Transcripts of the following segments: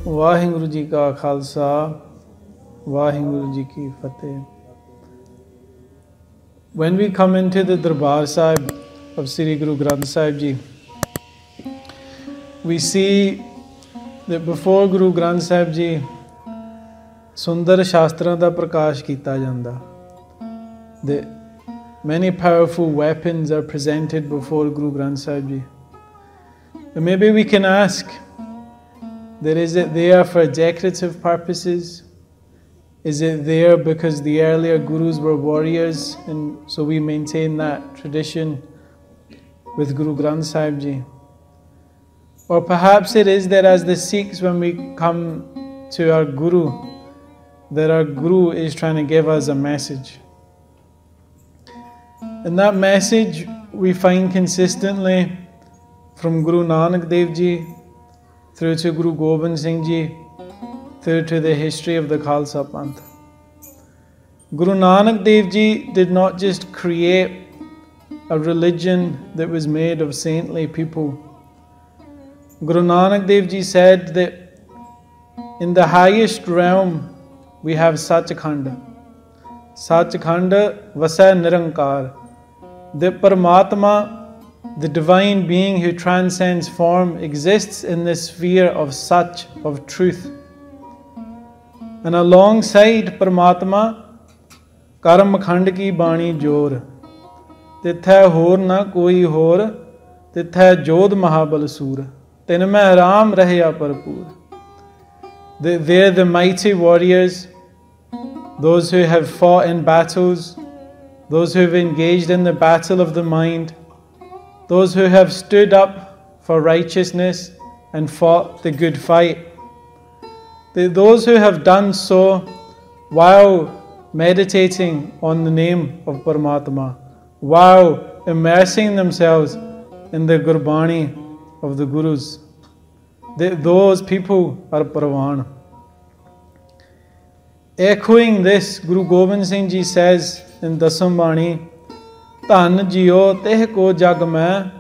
ਵਾਹਿਗੁਰੂ ਜੀ ਕਾ ਖਾਲਸਾ ਵਾਹਿਗੁਰੂ ਜੀ ਕੀ ਫਤਿਹ. When we come into the Darbar Sahib of Sri Guru Granth Sahib Ji, we see that before Guru Granth Sahib Ji Sundar Shastran da prakash kita janda, that many powerful weapons are presented before Guru Granth Sahib Ji. And maybe we can ask, that is it there for decorative purposes? Is it there because the earlier gurus were warriors and so we maintain that tradition with Guru Granth Sahib Ji? Or perhaps it is that as the Sikhs, when we come to our Guru, that our Guru is trying to give us a message. And that message we find consistently from Guru Nanak Dev Ji, through to Guru Gobind Singh Ji, through to the history of the Khalsa Panth. Guru Nanak Dev Ji did not just create a religion that was made of saintly people. Guru Nanak Dev Ji said that in the highest realm we have Sachkhand. Sachkhand Vasai Nirankar. That Paramatma, the divine being who transcends form, exists in the sphere of Sach, of truth. And alongside Paramatma, Karm Khand ki Bani Jor. Tithai hor na koi hor, tithai Jodh Mahabal Sur. Tin mein Ram rahya parpur. They're the mighty warriors, those who have fought in battles, those who have engaged in the battle of the mind, those who have stood up for righteousness and fought the good fight. Those who have done so while meditating on the name of Paramatma, while immersing themselves in the Gurbani of the Gurus. Those people are Parvan. Echoing this, Guru Gobind Singh Ji says in Dasam Bani, Dhan jiyo teh ko jag mein,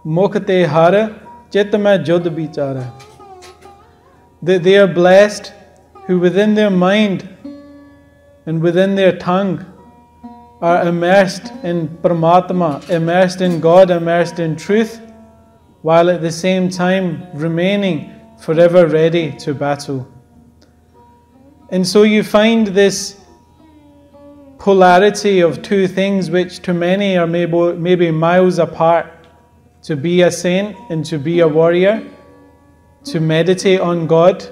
mukh te har, chit mein jud bichara. They are blessed who within their mind and within their tongue are immersed in Paramatma, immersed in God, immersed in truth, while at the same time remaining forever ready to battle. And so you find this polarity of two things which to many are maybe miles apart, to be a saint and to be a warrior, to meditate on God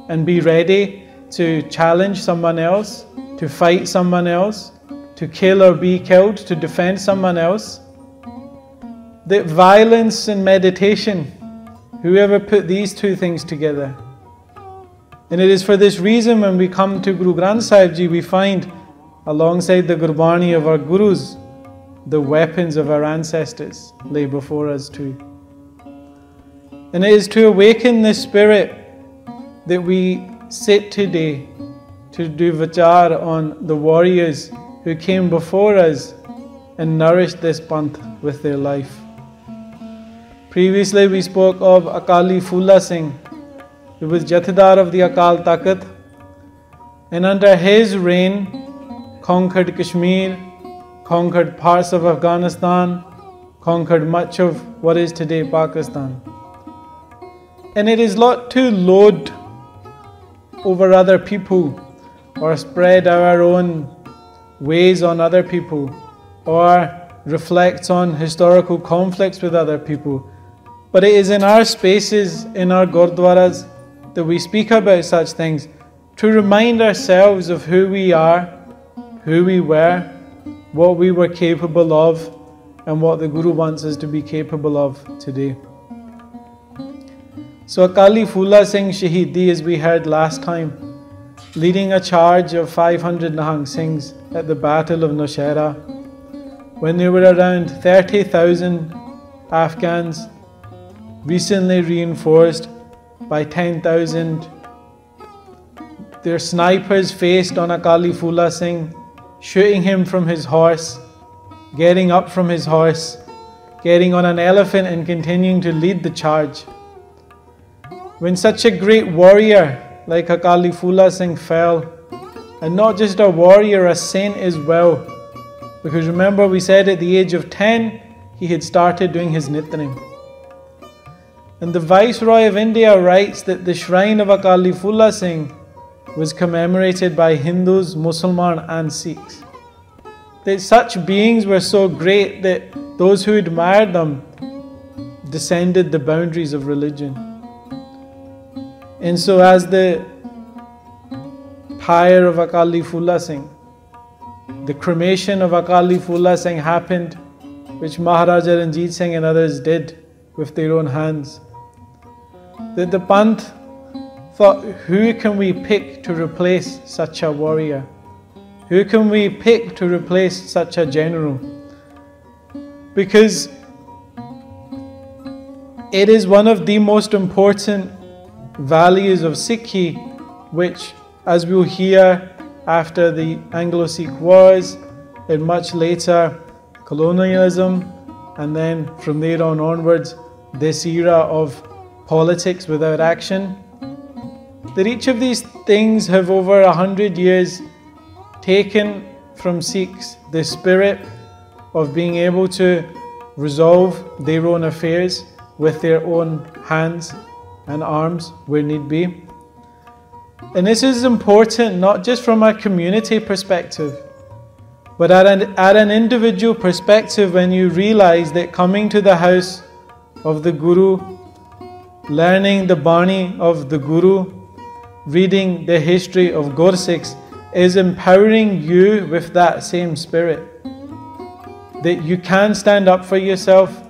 and be ready to challenge someone else, to fight someone else, to kill or be killed, to defend someone else. That violence and meditation, whoever put these two things together? And it is for this reason when we come to Guru Granth Sahib Ji, we find alongside the Gurbani of our Gurus, the weapons of our ancestors lay before us too. And it is to awaken this spirit that we sit today to do vichar on the warriors who came before us and nourished this panth with their life. Previously we spoke of Akali Phoola Singh, who was Jathedar of the Akal Takat, and under his reign conquered Kashmir, conquered parts of Afghanistan, conquered much of what is today Pakistan. And it is not to load over other people or spread our own ways on other people or reflect on historical conflicts with other people. But it is in our spaces, in our Gurdwaras, that we speak about such things to remind ourselves of who we are, who we were, what we were capable of, and what the Guru wants us to be capable of today. So Akali Phoola Singh Shaheedi, as we heard last time, leading a charge of 500 Nihangs Singhs at the Battle of Nowshera, when there were around 30,000 Afghans, recently reinforced by 10,000. Their snipers faced on Akali Phoola Singh, shooting him from his horse, getting up from his horse, getting on an elephant and continuing to lead the charge. when such a great warrior like Akali Phoola Singh fell, and not just a warrior, a saint as well, because remember we said at the age of 10 he had started doing his nitrim. And the Viceroy of India writes that the shrine of Akali Phoola Singh was commemorated by Hindus, Muslims and Sikhs. That such beings were so great that those who admired them descended the boundaries of religion. And so as the pyre of Akali Phoola Singh, the cremation of Akali Phoola Singh happened, which Maharaja Ranjit Singh and others did with their own hands, that the Panth thought, who can we pick to replace such a warrior? Who can we pick to replace such a general? Because it is one of the most important values of Sikhi, which, as we'll hear after the Anglo-Sikh wars and much later colonialism, and then from there on onwards this era of politics without action, that each of these things have over 100 years taken from Sikhs the spirit of being able to resolve their own affairs with their own hands and arms where need be. And this is important not just from a community perspective, but at an individual perspective, when you realize that coming to the house of the Guru, learning the Bani of the Guru, reading the history of Gursikhs is empowering you with that same spirit. That you can stand up for yourself,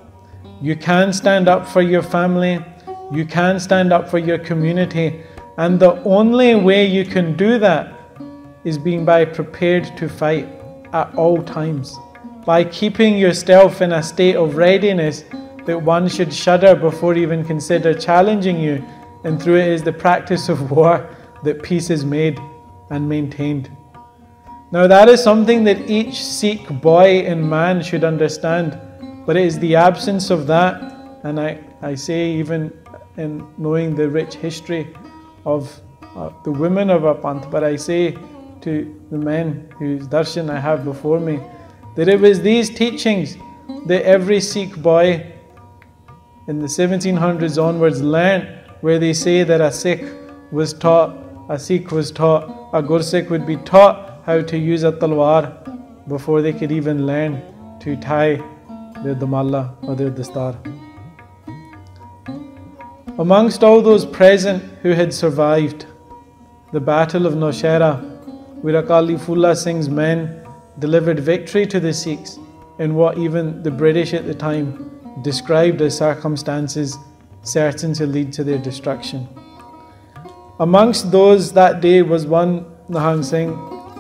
you can stand up for your family, you can stand up for your community, and the only way you can do that is being prepared to fight at all times, by keeping yourself in a state of readiness that one should shudder before even consider challenging you, and through it is the practice of war that peace is made and maintained. Now that is something that each Sikh boy and man should understand, but it is the absence of that, and I say even in knowing the rich history of the women of our Panth, but I say to the men whose darshan I have before me, that it was these teachings that every Sikh boy in the 1700s onwards learnt, where they say that a Sikh was taught, a Gursikh would be taught how to use a talwar before they could even learn to tie their damala or their dastar. Amongst all those present who had survived the Battle of Naushera, where Akali Phoola Singh's men delivered victory to the Sikhs in what even the British at the time described as circumstances certain to lead to their destruction. Amongst those that day was one Nihangs Singh,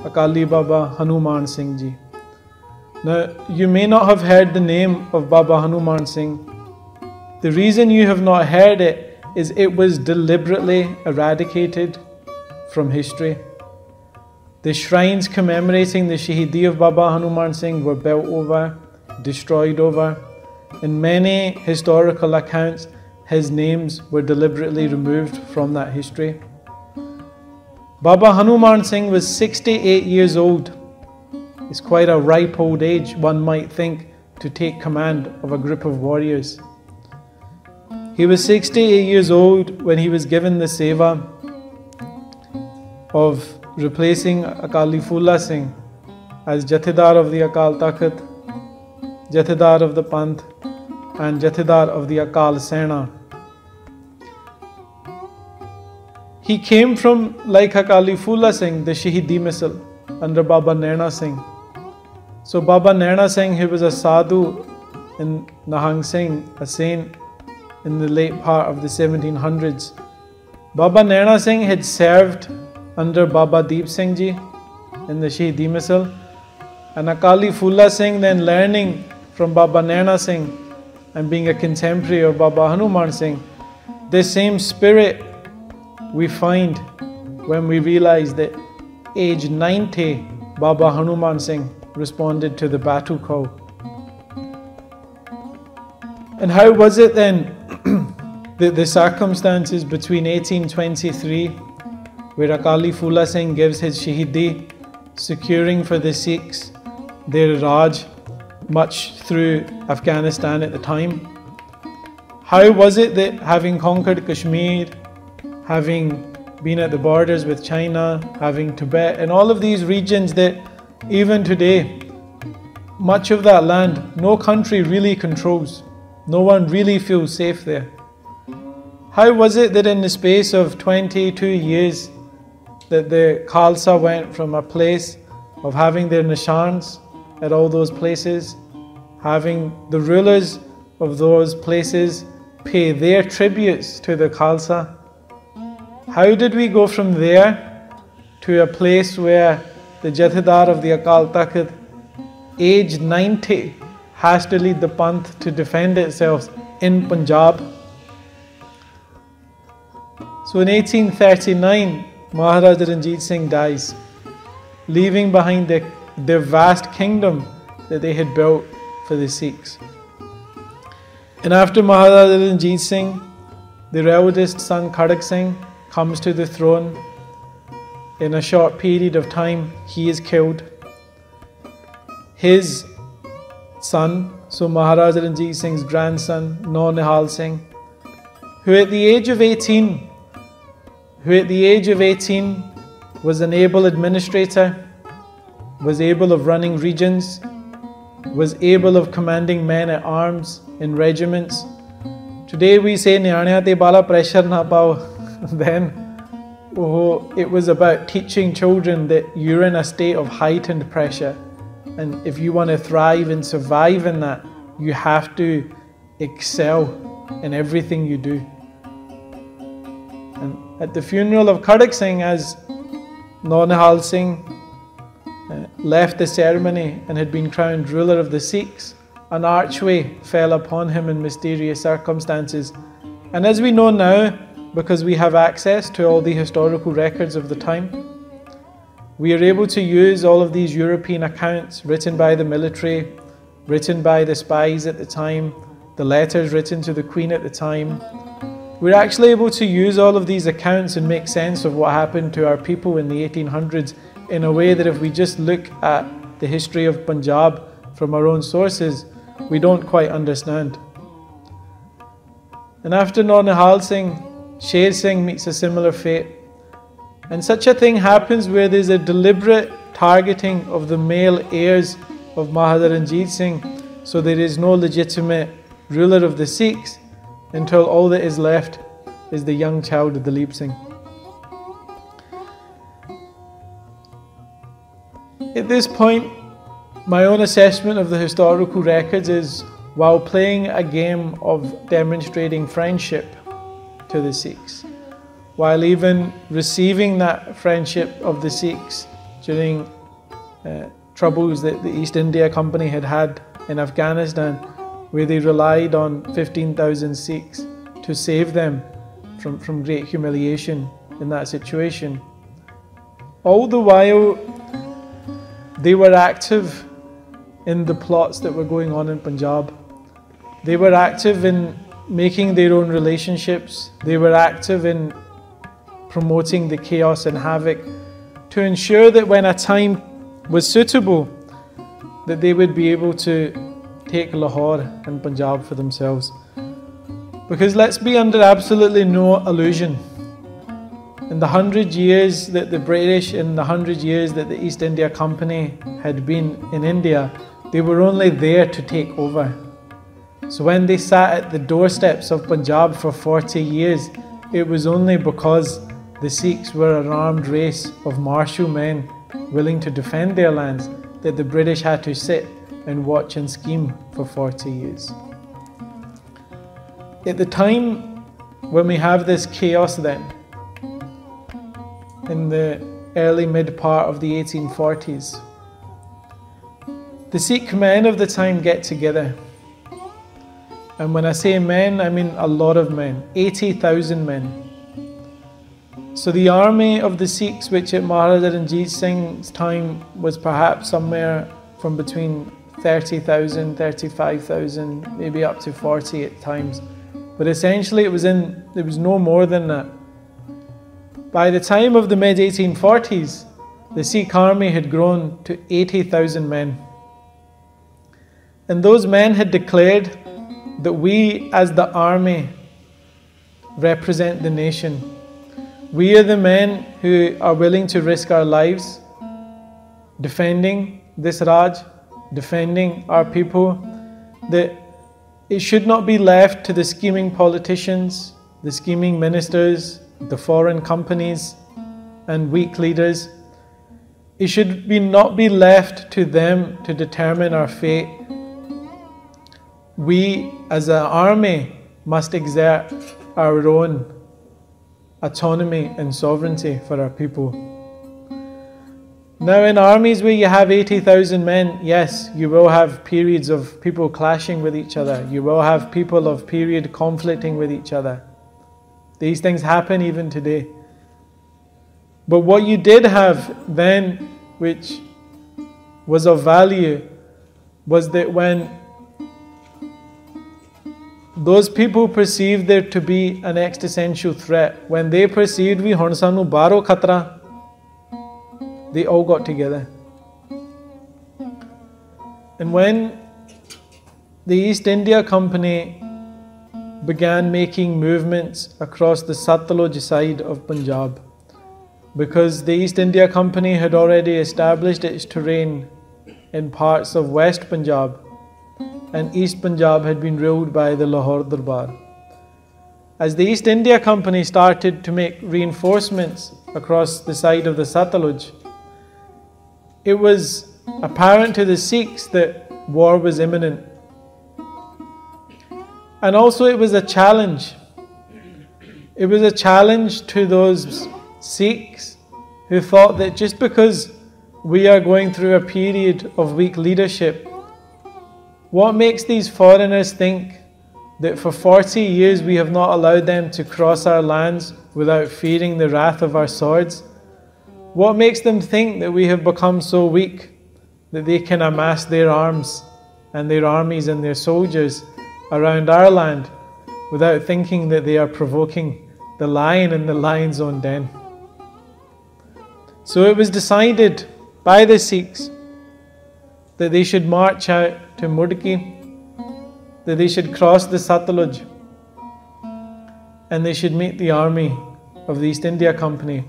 Akali Baba Hanuman Singh ji. Now, you may not have heard the name of Baba Hanuman Singh. The reason you have not heard it is it was deliberately eradicated from history. The shrines commemorating the Shaheedi of Baba Hanuman Singh were built over, destroyed over. In many historical accounts, his names were deliberately removed from that history. Baba Hanuman Singh was 68 years old. It's quite a ripe old age, one might think, to take command of a group of warriors. He was 68 years old when he was given the seva of replacing Akali Phoola Singh as Jathedar of the Akal Takht, Jathedar of the Panth and Jathedar of the Akal Sena. He came from, like Akali Phoola Singh, the Shaheedi missile under Baba Naina Singh. So Baba Naina Singh, who was a sadhu in Nihangs Singh, a saint in the late part of the 1700s. Baba Naina Singh had served under Baba Deep Singh ji in the Shaheedi missile, and Akali Phoola Singh, then learning from Baba Naina Singh and being a contemporary of Baba Hanuman Singh, this same spirit we find when we realize that age 90 Baba Hanuman Singh responded to the battle call. And how was it then the circumstances between 1823, where Akali Phoola Singh gives his Shaheedi, securing for the Sikhs their Raj, much through Afghanistan at the time. How was it that, having conquered Kashmir, having been at the borders with China, having Tibet, and all of these regions that even today, much of that land, no country really controls. No one really feels safe there. How was it that in the space of 22 years that the Khalsa went from a place of having their nishans at all those places, having the rulers of those places pay their tributes to the Khalsa? How did we go from there to a place where the Jathedar of the Akal Takht, aged 90, has to lead the Panth to defend itself in Punjab? So in 1839, Maharaja Ranjit Singh dies, leaving behind their vast kingdom that they had built for the Sikhs. And after Maharaja Ranjit Singh, their eldest son Khadak Singh comes to the throne. In a short period of time, he is killed. His son, so Maharaja Ranjit Singh's grandson, Nihang Singh, who at the age of 18 was an able administrator, was able of running regions, was able of commanding men at arms in regiments. Today we say Nihangs te bala pressure na pao. Then it was about teaching children that you're in a state of heightened pressure, and if you want to thrive and survive in that, you have to excel in everything you do. And at the funeral of Khadak Singh, as Nihang Singh left the ceremony and had been crowned ruler of the Sikhs, an archway fell upon him in mysterious circumstances. And as we know now, because we have access to all the historical records of the time, we are able to use all of these European accounts written by the military, written by the spies at the time, the letters written to the Queen at the time. We're actually able to use all of these accounts and make sense of what happened to our people in the 1800s in a way that if we just look at the history of Punjab from our own sources, we don't quite understand. And after Nihang Singh, Sher Singh meets a similar fate. And such a thing happens where there's a deliberate targeting of the male heirs of Maharaja Ranjit Singh, so there is no legitimate ruler of the Sikhs until all that is left is the young child of Dalip Singh. At this point, my own assessment of the historical records is, while playing a game of demonstrating friendship to the Sikhs, while even receiving that friendship of the Sikhs during troubles that the East India Company had in Afghanistan, where they relied on 15,000 Sikhs to save them from great humiliation in that situation. All the while, they were active in the plots that were going on in Punjab. They were active in making their own relationships. They were active in promoting the chaos and havoc to ensure that when a time was suitable, that they would be able to take Lahore and Punjab for themselves. Because let's be under absolutely no illusion, in the 100 years that the British, in the 100 years that the East India Company had been in India, they were only there to take over. So when they sat at the doorsteps of Punjab for 40 years, it was only because the Sikhs were an armed race of martial men willing to defend their lands that the British had to sit and watch and scheme for 40 years. At the time when we have this chaos then, in the early mid part of the 1840s, the Sikh men of the time get together. And when I say men, I mean a lot of men, 80,000 men. So the army of the Sikhs, which at Maharaja Ranjit Singh's time was perhaps somewhere from between 30,000, 35,000, maybe up to 40 at times, But essentially it was no more than that. By the time of the mid-1840s, the Sikh army had grown to 80,000 men. And those men had declared that we as the army represent the nation. We are the men who are willing to risk our lives defending this Raj, defending our people, that it should not be left to the scheming politicians, the scheming ministers, the foreign companies and weak leaders. It should not be left to them to determine our fate. We as an army must exert our own autonomy and sovereignty for our people. Now in armies where you have 80,000 men, yes, you will have periods of people clashing with each other. You will have people of period conflicting with each other. These things happen even today. But what you did have then, which was of value, was that when those people perceived there to be an existential threat, when they perceived we hun sanu baro khatra, they all got together. And when the East India Company began making movements across the Satluj side of Punjab, because the East India Company had already established its terrain in parts of West Punjab, and East Punjab had been ruled by the Lahore Darbar. As the East India Company started to make reinforcements across the side of the Satluj, it was apparent to the Sikhs that war was imminent. And also it was a challenge. It was a challenge to those Sikhs who thought that just because we are going through a period of weak leadership, what makes these foreigners think that for 40 years we have not allowed them to cross our lands without fearing the wrath of our swords? What makes them think that we have become so weak that they can amass their arms and their armies and their soldiers around our land without thinking that they are provoking the lion in the lion's own den? So it was decided by the Sikhs that they should march out to Mudki, that they should cross the Satluj, and they should meet the army of the East India Company,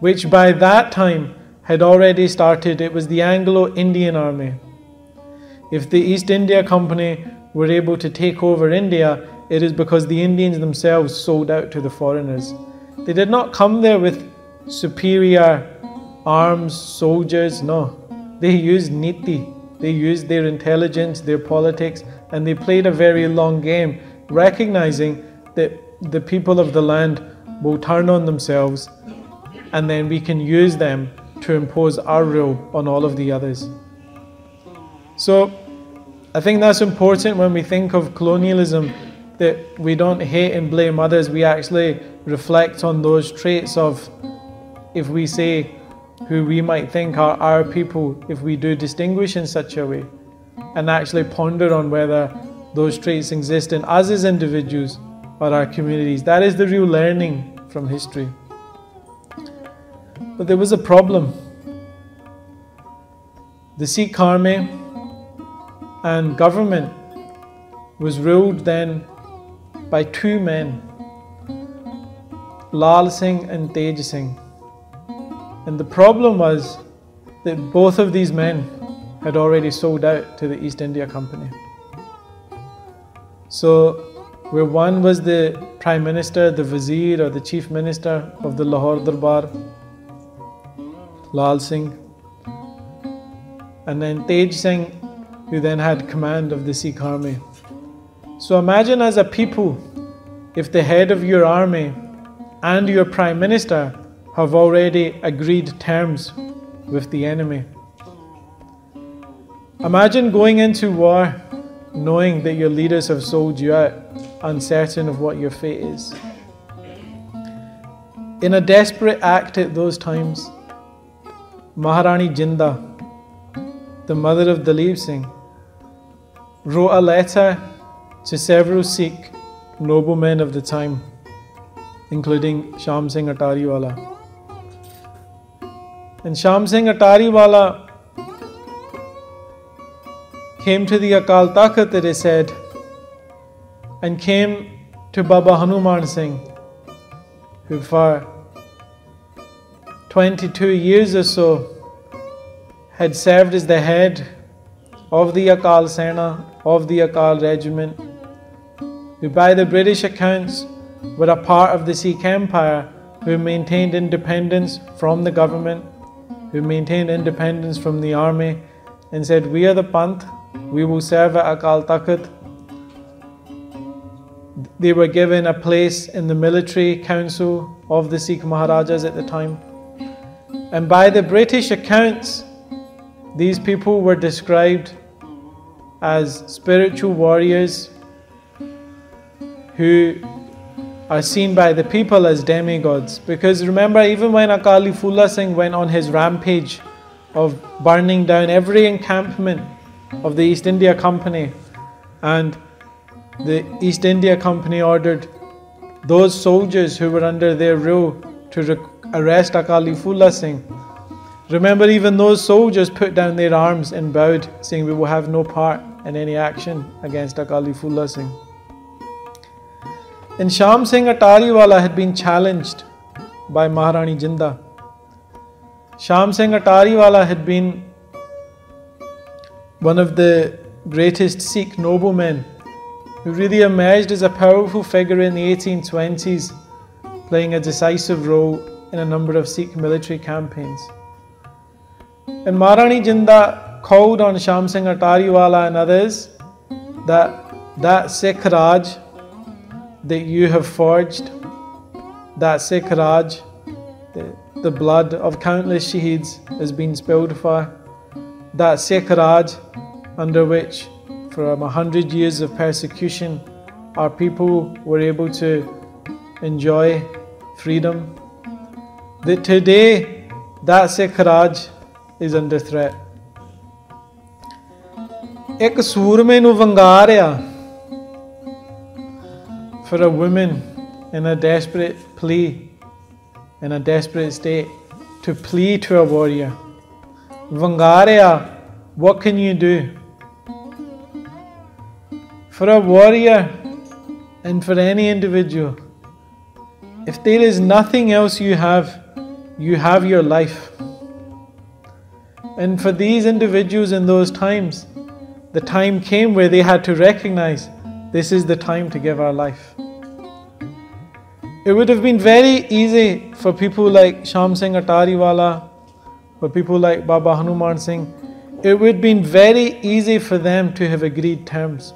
which by that time had already started. It was the Anglo-Indian Army. If the East India Company were able to take over India, it is because the Indians themselves sold out to the foreigners. They did not come there with superior arms, soldiers, no. They used niti, they used their intelligence, their politics, and they played a very long game, recognizing that the people of the land will turn on themselves, and then we can use them to impose our rule on all of the others. So I think that's important when we think of colonialism, that we don't hate and blame others. We actually reflect on those traits of, if we say who we might think are our people, if we do distinguish in such a way, and actually ponder on whether those traits exist in us as individuals or our communities. That is the real learning from history. But there was a problem. The Sikh army and government was ruled then by two men, Lal Singh and Tej Singh. And the problem was that both of these men had already sold out to the East India Company. So where one was the Prime Minister, the Vizier or the Chief Minister of the Lahore Darbar, Lal Singh, and then Tej Singh, who then had command of the Sikh army. So imagine as a people, if the head of your army and your Prime Minister have already agreed terms with the enemy. Imagine going into war knowing that your leaders have sold you out, uncertain of what your fate is. In a desperate act at those times, Maharani Jinda, the mother of Dalip Singh, wrote a letter to several Sikh noblemen of the time, including Sham Singh Attariwala. And Sham Singh Attariwala came to the Akal Takht, it is said, and came to Baba Hanuman Singh, who for 22 years or so had served as the head of the Akal Sena, of the Akal Regiment, who by the British accounts were a part of the Sikh Empire, who maintained independence from the government, who maintained independence from the army, and said, "We are the Panth, we will serve at Akal Takht." They were given a place in the military council of the Sikh Maharajas at the time. And by the British accounts, these people were described as spiritual warriors who are seen by the people as demigods. Because remember, even when Akali Phoola Singh went on his rampage of burning down every encampment of the East India Company, and the East India Company ordered those soldiers who were under their rule to arrest Akali Phoola Singh. Remember, even those soldiers put down their arms and bowed, saying, "We will have no part in any action against Akali Phoola Singh." And Sham Singh Attariwala had been challenged by Maharani Jinda. Sham Singh Attariwala had been one of the greatest Sikh noblemen who really emerged as a powerful figure in the 1820s, playing a decisive role in a number of Sikh military campaigns. And Maharani Jinda called on Sham Singh Attariwala and others that Sikh Raj that you have forged, that Sikh Raj, the blood of countless Shaheeds has been spilled for, that Sikh Raj under which for 100 years of persecution our people were able to enjoy freedom, that today that Sikh Raj is under threat. Ek ਸੂਰਮੇ ਨੂੰ ਵੰਗਾ ਰਿਹਾ for a woman in a desperate plea, in a desperate state, to plead to a warrior. Vanga ਰਿਹਾ, what can you do? For a warrior and for any individual, if there is nothing else you have your life. And for these individuals in those times, the time came where they had to recognize this is the time to give our life. It would have been very easy for people like Sham Singh Attariwala, for people like Baba Hanuman Singh, it would have been very easy for them to have agreed terms.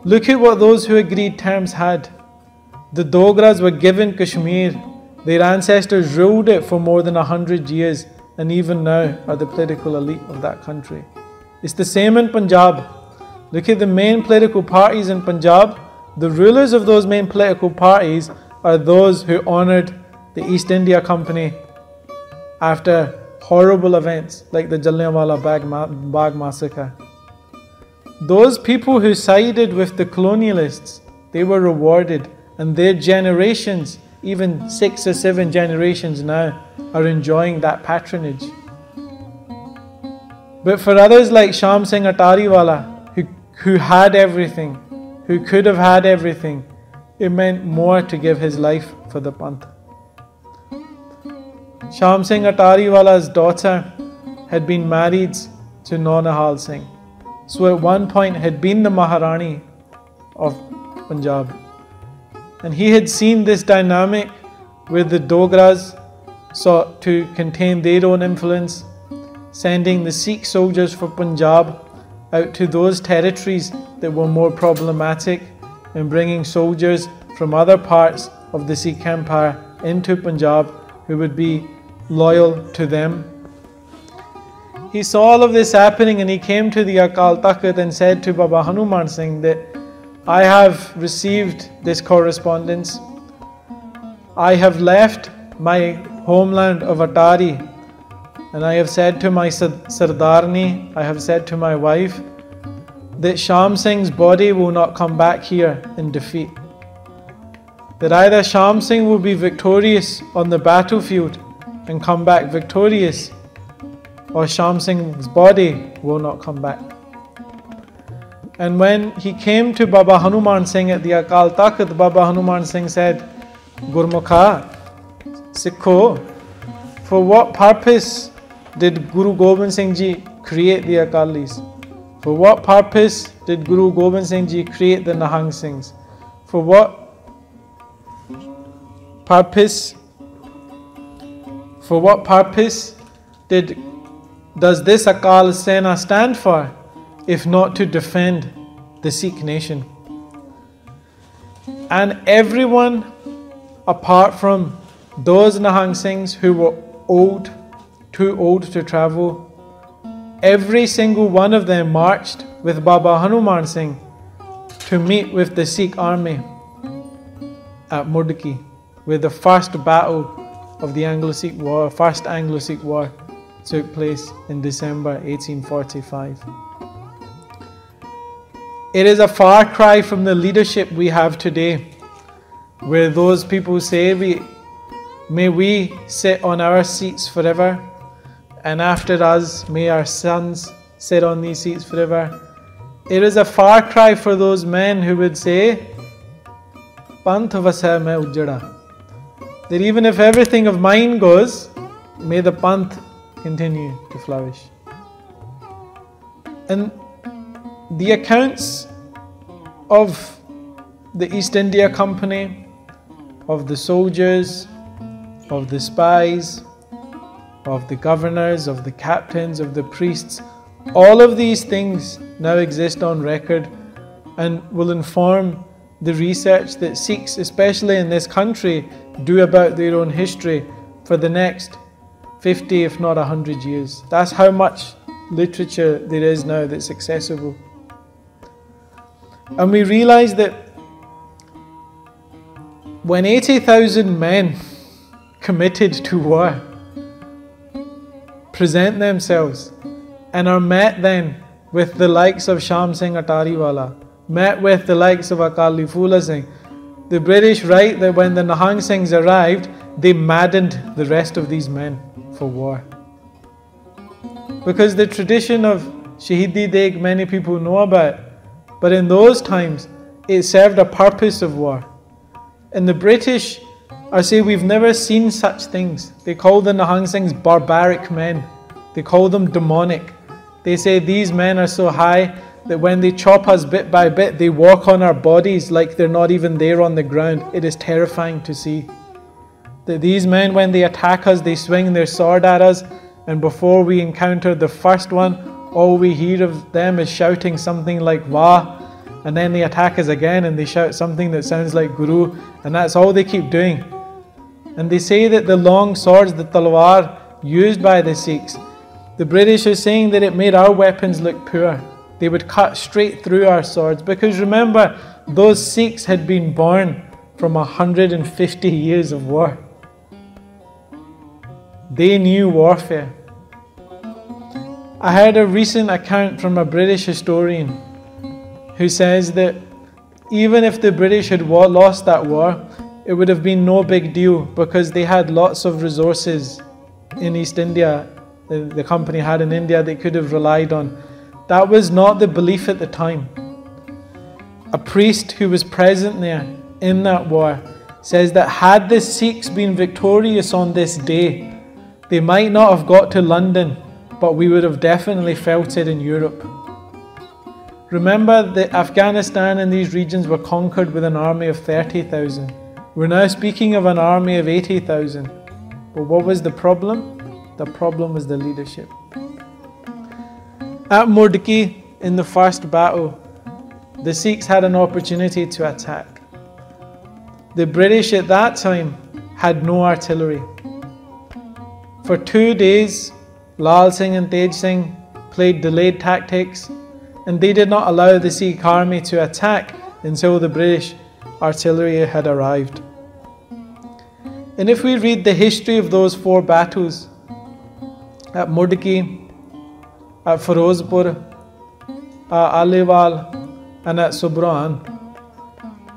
Look at what those who agreed terms had. The Dogras were given Kashmir. Their ancestors ruled it for more than 100 years and even now are the political elite of that country. It's the same in Punjab. Look at the main political parties in Punjab. The rulers of those main political parties are those who honoured the East India Company after horrible events like the Jallianwala Bagh massacre. Those people who sided with the colonialists, they were rewarded, and their generations, even 6 or 7 generations now, are enjoying that patronage. But for others like Sham Singh Attariwala, who had everything, who could have had everything, it meant more to give his life for the Panth. Sham Singh Attariwala's daughter had been married to Nonahal Singh, so at one point had been the Maharani of Punjab. And he had seen this dynamic where the Dogras sought to contain their own influence, sending the Sikh soldiers for Punjab out to those territories that were more problematic and bringing soldiers from other parts of the Sikh Empire into Punjab who would be loyal to them. He saw all of this happening and he came to the Akal Takht and said to Baba Hanuman Singh that I have received this correspondence. I have left my homeland of Attari and I have said to my Sardarni, I have said to my wife that Sham Singh's body will not come back here in defeat. That either Sham Singh will be victorious on the battlefield and come back victorious, or Sham Singh's body will not come back. And when he came to Baba Hanuman Singh at the Akal Takht, Baba Hanuman Singh said, Gurmukha, Sikho, for what purpose did Guru Gobind Singh Ji create the Akalis? For what purpose did Guru Gobind Singh Ji create the Nihangs Singhs? For what purpose does this Akal Sena stand for, if not to defend the Sikh nation? And everyone apart from those Nihang Singhs who were old, too old to travel, every single one of them marched with Baba Hanuman Singh to meet with the Sikh army at Mudki, where the first battle of the Anglo-Sikh War, first Anglo-Sikh War, took place in December 1845. It is a far cry from the leadership we have today, where those people say, may we sit on our seats forever, and after us, may our sons sit on these seats forever. It is a far cry for those men who would say, Panth vasai main ujjada. That even if everything of mine goes, may the Panth continue to flourish. And the accounts of the East India Company, of the soldiers, of the spies, of the governors, of the captains, of the priests, all of these things now exist on record and will inform the research that Sikhs, especially in this country, do about their own history for the next 50, if not 100 years. That's how much literature there is now that's accessible. And we realize that when 80,000 men committed to war present themselves and are met then with the likes of Sham Singh Attariwala, met with the likes of Akali Phoola Singh, the British write that when the Nihang Singhs arrived, they maddened the rest of these men for war. Because the tradition of Shaheedi Deg many people know about, but in those times it served a purpose of war. And the British say we've never seen such things. They call the Nihang Singhs barbaric men. They call them demonic. They say these men are so high that when they chop us bit by bit, they walk on our bodies like they're not even there on the ground. It is terrifying to see. That these men, when they attack us, they swing their sword at us, and before we encounter the first one, all we hear of them is shouting something like Wah, and then they attack us again and they shout something that sounds like Guru, and that's all they keep doing. And they say that the long swords, the talwar used by the Sikhs, the British are saying that it made our weapons look poor. They would cut straight through our swords, because remember, those Sikhs had been born from 150 years of war. They knew warfare. I heard a recent account from a British historian who says that even if the British had lost that war, it would have been no big deal, because they had lots of resources in East India, the company had in India, they could have relied on. That was not the belief at the time. A priest who was present there in that war says that had the Sikhs been victorious on this day, they might not have got to London, but we would have definitely felt it in Europe. Remember that Afghanistan and these regions were conquered with an army of 30,000. We're now speaking of an army of 80,000. But what was the problem? The problem was the leadership. At Mudki, in the first battle, the Sikhs had an opportunity to attack. The British at that time had no artillery. For 2 days, Lal Singh and Tej Singh played delayed tactics, and they did not allow the Sikh army to attack until the British artillery had arrived. And if we read the history of those 4 battles, at Mudki, at Firozpur, Attariwala, and at Sobran.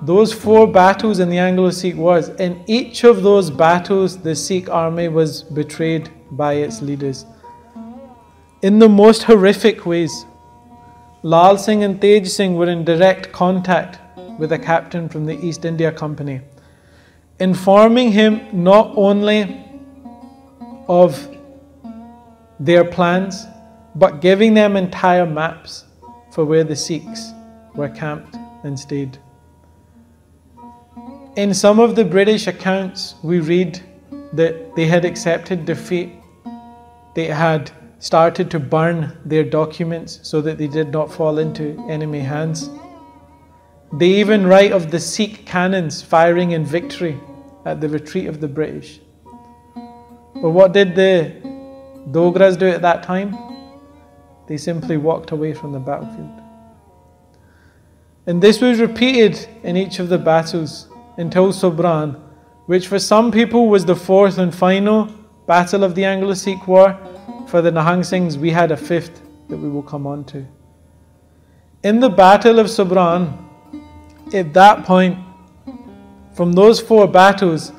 Those 4 battles in the Anglo-Sikh wars, in each of those battles the Sikh army was betrayed by its leaders in the most horrific ways. Lal Singh and Tej Singh were in direct contact with a captain from the East India Company, informing him not only of their plans, but giving them entire maps for where the Sikhs were camped and stayed. In some of the British accounts, we read that they had accepted defeat. They had started to burn their documents so that they did not fall into enemy hands. They even write of the Sikh cannons firing in victory at the retreat of the British. But what did the Dogras do at that time? They simply walked away from the battlefield. And this was repeated in each of the battles until Sobran, which for some people was the 4th and final battle of the Anglo-Sikh War. For the Nihangs Singhs, we had a 5th that we will come on to. In the Battle of Sobran, at that point, from those 4 battles,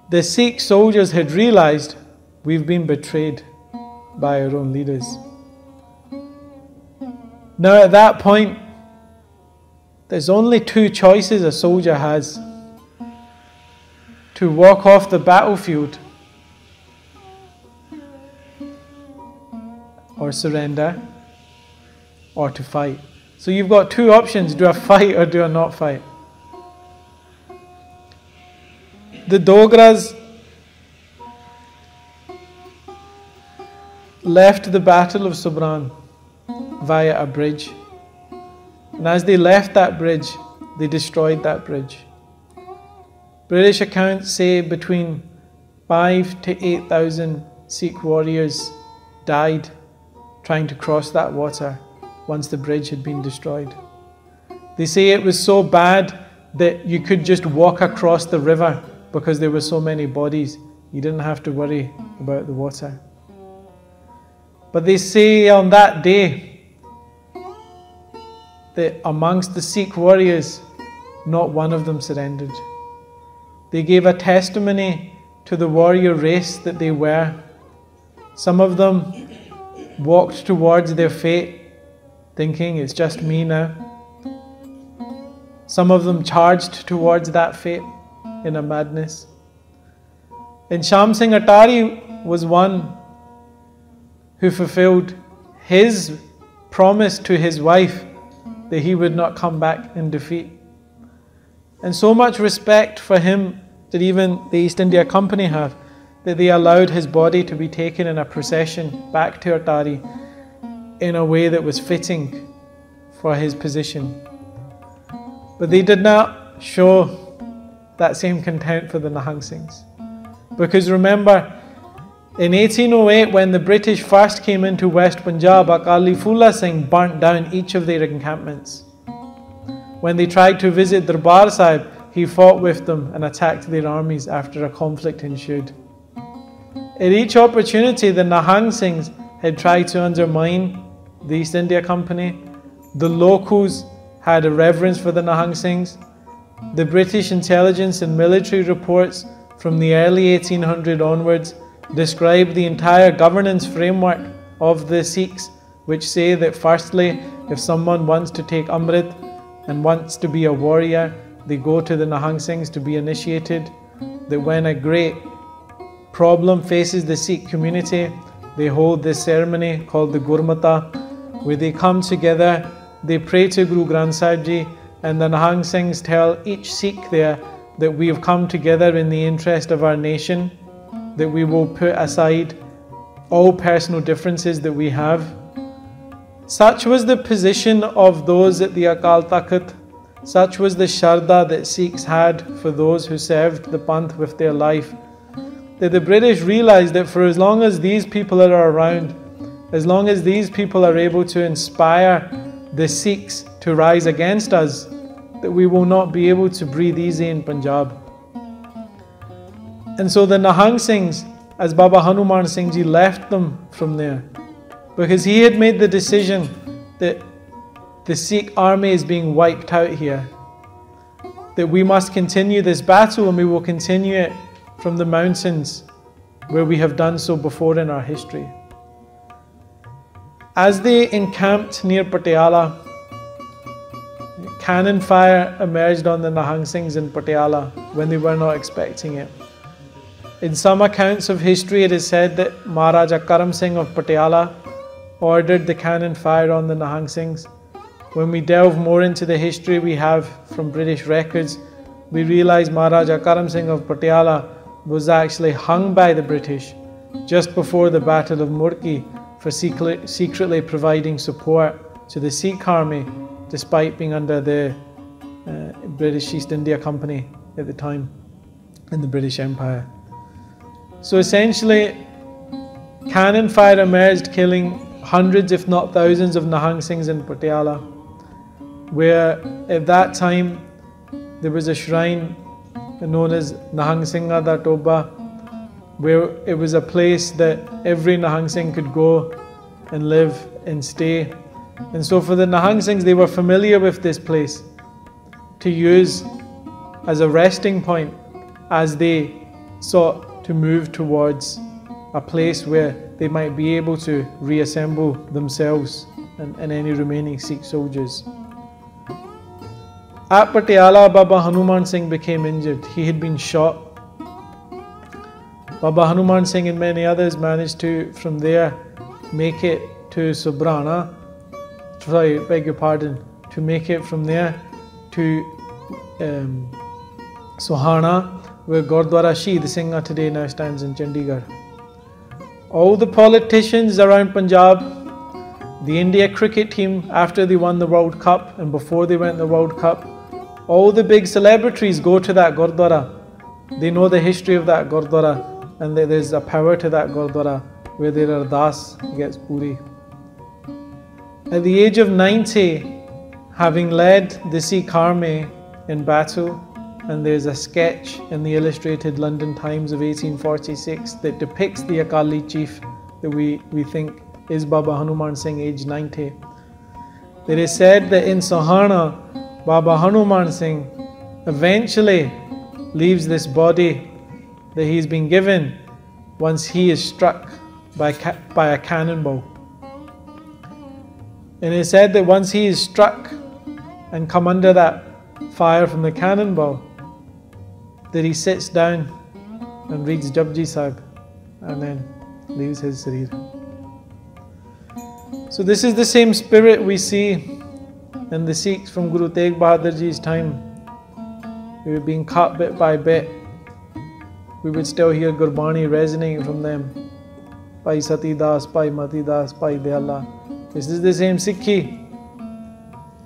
the Sikh soldiers had realized we've been betrayed by our own leaders. Now at that point, there's only 2 choices a soldier has: to walk off the battlefield or surrender, or to fight. So you've got 2 options: do I fight or do I not fight? The Dogras left the Battle of Sobran via a bridge. And as they left that bridge, they destroyed that bridge. British accounts say between 5,000 to 8,000 Sikh warriors died trying to cross that water once the bridge had been destroyed. They say it was so bad that you could just walk across the river because there were so many bodies. You didn't have to worry about the water. But they say on that day that amongst the Sikh warriors, not one of them surrendered. They gave a testimony to the warrior race that they were. Some of them walked towards their fate, thinking it's just me now. Some of them charged towards that fate in a madness. And Sham Singh Attari was one who fulfilled his promise to his wife that he would not come back in defeat. And so much respect for him did even the East India Company have, that they allowed his body to be taken in a procession back to Attari in a way that was fitting for his position. But they did not show that same contempt for the Nihangs Singhs. Because remember, in 1808, when the British first came into West Punjab, Akali Phoola Singh burnt down each of their encampments. When they tried to visit Darbar Sahib, he fought with them and attacked their armies after a conflict ensued. At each opportunity, the Nihangs Singhs had tried to undermine the East India Company. The locals had a reverence for the Nihangs Singhs. The British intelligence and military reports from the early 1800s onwards describe the entire governance framework of the Sikhs, which say that firstly, if someone wants to take Amrit and wants to be a warrior, they go to the Nihangs Singhs to be initiated. That when a great problem faces the Sikh community, they hold this ceremony called the Gurmata, where they come together, they pray to Guru Granth Sahib Ji, and the Nihangs Singhs tell each Sikh there that we have come together in the interest of our nation, that we will put aside all personal differences that we have. Such was the position of those at the Akal Takht. Such was the Shraddha that Sikhs had for those who served the Panth with their life, that the British realized that for as long as these people are around, as long as these people are able to inspire the Sikhs to rise against us, that we will not be able to breathe easy in Punjab. And so the Nihangs Singhs, as Baba Hanuman Singh Ji left them from there, because he had made the decision that the Sikh army is being wiped out here. That we must continue this battle, and we will continue it from the mountains where we have done so before in our history. As they encamped near Patiala, cannon fire emerged on the Nihangs Singhs in Patiala when they were not expecting it. In some accounts of history, it is said that Maharaja Karam Singh of Patiala ordered the cannon fire on the Nihangs Singhs. When we delve more into the history we have from British records, we realise Maharaja Karam Singh of Patiala was actually hung by the British just before the Battle of Murki for secretly providing support to the Sikh Army, despite being under the British East India Company at the time in the British Empire. So essentially, cannon fire emerged, killing hundreds if not thousands of Nihangs Singhs in Patiala, where at that time there was a shrine known as Nihang Singha da Toba, where it was a place that every Nihang Singh could go and live and stay. And so for the Nihang Singhs, they were familiar with this place to use as a resting point as they sought to move towards a place where they might be able to reassemble themselves and any remaining Sikh soldiers. At Patiala, Baba Hanuman Singh became injured. He had been shot. Baba Hanuman Singh and many others managed to, from there, make it to Subrana. Sorry, beg your pardon. To make it from there to Sohana, where Gurdwara Shaheedi Singha today now stands in Chandigarh. All the politicians around Punjab, the India cricket team after they won the World Cup and before they went the World Cup, all the big celebrities go to that Gurdwara. They know the history of that Gurdwara, and there's a power to that Gurdwara where their ardas gets puri. At the age of 90, having led the Sikh Army in battle, and there's a sketch in the Illustrated London Times of 1846 that depicts the Akali chief that we think is Baba Hanuman Singh, aged 90. It is said that in Sohana, Baba Hanuman Singh eventually leaves this body that he's been given once he is struck by a cannonball. And it is said that once he is struck and come under that fire from the cannonball, that he sits down and reads Japji Sahib and then leaves his sareer. So this is the same spirit we see in the Sikhs from Guru Tegh Bahadur Ji's time. We were being cut bit by bit. We would still hear Gurbani resonating from them. Bhai Sati Das, Bhai Mati Das, Bhai Dayala. This is the same Sikhi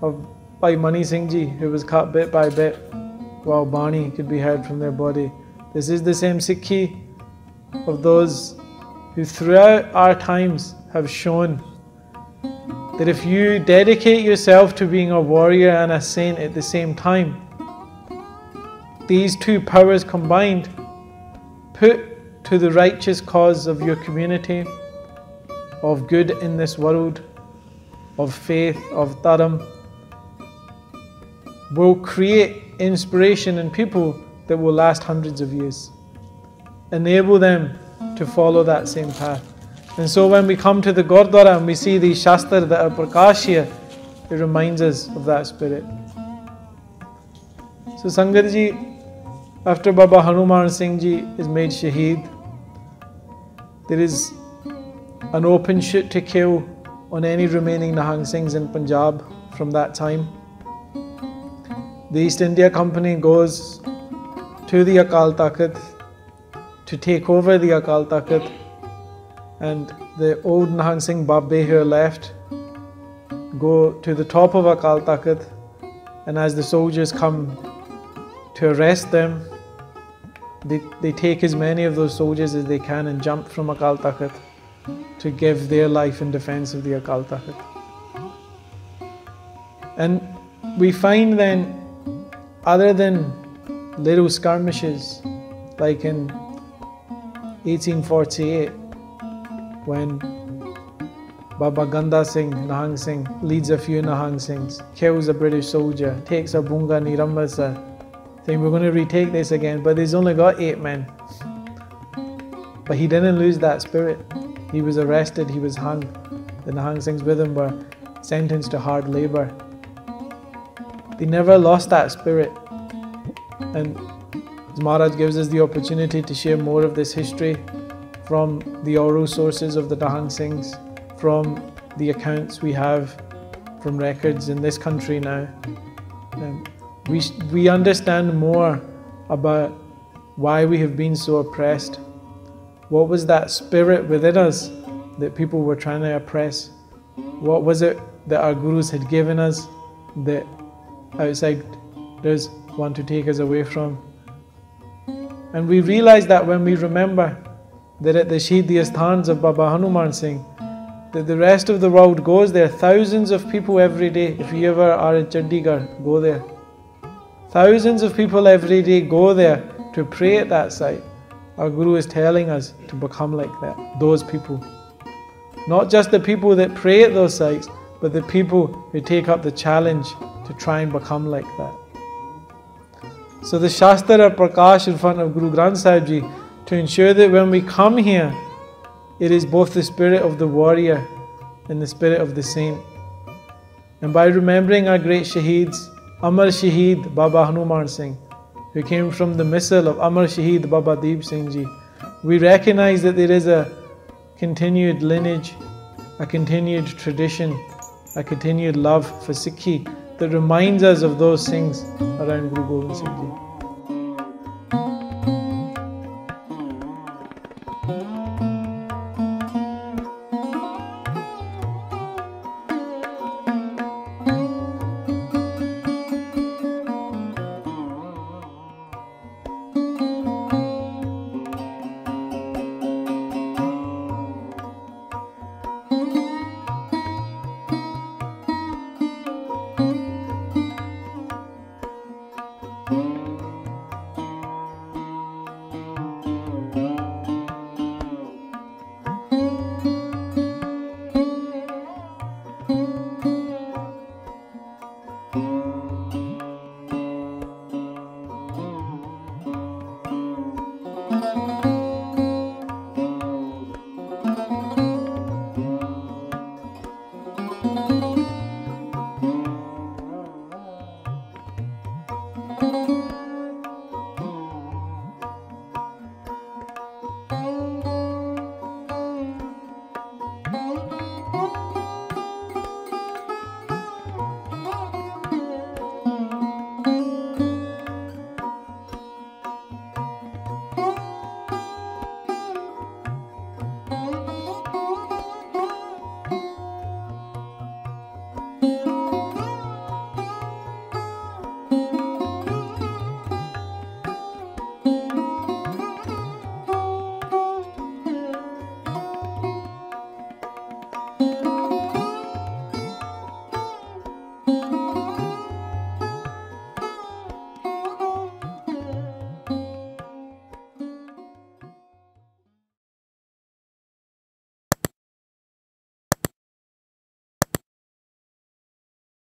of Bhai Mani Singh Ji, who was cut bit by bit while Bani could be heard from their body. This is the same Sikhi of those who throughout our times have shown that if you dedicate yourself to being a warrior and a saint at the same time, these two powers combined put to the righteous cause of your community, of good in this world, of faith, of dharam, will create inspiration in people that will last hundreds of years. Enable them to follow that same path. And so when we come to the Gurdwara and we see these Shastra that are Prakash here, it reminds us of that spirit. So Sangat Ji, after Baba Hanuman Singh Ji is made Shaheed, there is an open shoot to kill on any remaining Nihang Singhs in Punjab from that time. The East India Company goes to the Akal Takht to take over the Akal Takht, and the old Nihang Singh Babbe who are left go to the top of Akal Takht, and as the soldiers come to arrest them, they take as many of those soldiers as they can and jump from Akal Takht to give their life in defense of the Akal Takht. And we find then, other than little skirmishes like in 1848, when Baba Ganda Singh, Nihangs Singh, leads a few Nihangs Singhs, kills a British soldier, takes a Bunga Nirambasa, saying we're going to retake this again, but he's only got 8 men. But he didn't lose that spirit. He was arrested, he was hung. The Nihangs Singhs with him were sentenced to hard labour. They never lost that spirit. And Maharaj gives us the opportunity to share more of this history from the oral sources of the Nihangs Singhs, from the accounts we have from records in this country now. We understand more about why we have been so oppressed. What was that spirit within us that people were trying to oppress? What was it that our gurus had given us that outsiders want to take us away from? And we realize that when we remember that at the Shaheedi Asthans of Baba Hanuman Singh, that the rest of the world goes there. Thousands of people every day. If you ever are in Chandigarh, go there. Thousands of people every day go there to pray at that site. Our Guru is telling us to become like that, those people. Not just the people that pray at those sites, but the people who take up the challenge to try and become like that. So the Shastra are Prakash in front of Guru Granth Sahib Ji to ensure that when we come here, it is both the spirit of the warrior and the spirit of the saint. And by remembering our great Shaheeds, Amar Shaheed Baba Hanuman Singh, who came from the missile of Amar Shaheed Baba Deep Singh Ji, we recognize that there is a continued lineage, a continued tradition, a continued love for Sikhi that reminds us of those things around Guru Gobind Singh Ji.